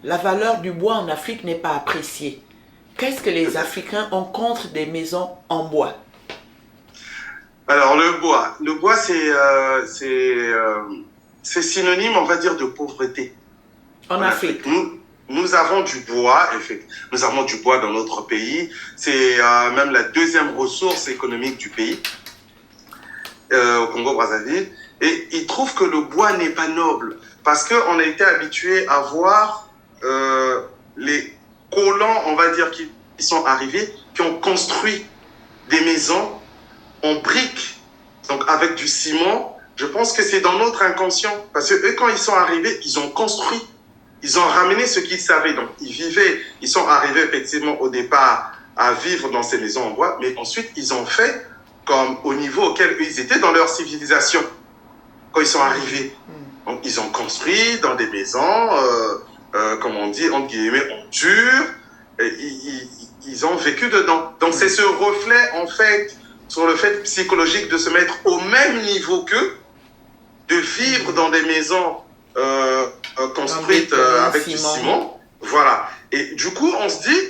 la valeur du bois en Afrique n'est pas appréciée. Qu'est-ce que les Africains ont contre des maisons en bois? Alors le bois c'est synonyme, on va dire, de pauvreté En en Afrique. Afrique. Nous avons du bois, effectivement. Nous avons du bois dans notre pays. C'est même la deuxième ressource économique du pays, au Congo-Brazzaville. Et ils trouvent que le bois n'est pas noble parce qu'on a été habitué à voir les colons, on va dire, qui sont arrivés, qui ont construit des maisons en briques, donc avec du ciment. Je pense que c'est dans notre inconscient parce que eux, quand ils sont arrivés, ils ont construit. Ils ont ramené ce qu'ils savaient. Donc, ils sont arrivés effectivement au départ à vivre dans ces maisons en bois, mais ensuite, ils ont fait comme au niveau auquel eux, ils étaient dans leur civilisation quand ils sont arrivés. Donc, ils ont construit dans des maisons, comme on dit, entre guillemets, en dur. Et ils ont vécu dedans. Donc, c'est ce reflet, en fait, sur le fait psychologique de se mettre au même niveau qu'eux, de vivre dans des maisons construites avec du ciment. Voilà. Et du coup, on se dit,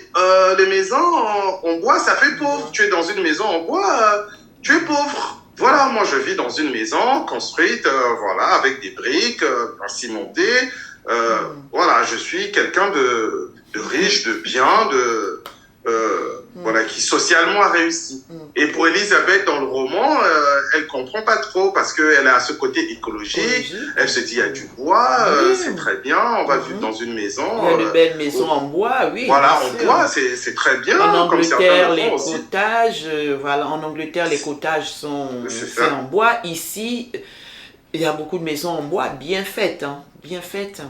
les maisons en bois, ça fait pauvre. Tu es dans une maison en bois, tu es pauvre. Voilà, moi je vis dans une maison construite, voilà, avec des briques, cimentées. Voilà, je suis quelqu'un de riche, de bien, voilà, qui socialement a réussi. Et pour Elisabeth, dans le roman, elle comprend pas trop parce qu'elle a ce côté écologique. Elle se dit, il y a du bois, c'est très bien, on va vivre dans une maison. Il y a de belles maisons en bois, oui. Voilà, en bois, c'est très bien. En Angleterre, comme les aussi. cottages, voilà, en Angleterre, les cottages sont faits en bois. Ici, il y a beaucoup de maisons en bois bien faites, hein, bien faites.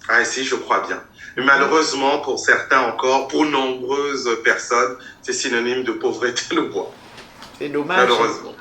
Ah, ici, je crois bien. Mais malheureusement, pour certains encore, pour nombreuses personnes, c'est synonyme de pauvreté le bois. C'est dommage. Malheureusement.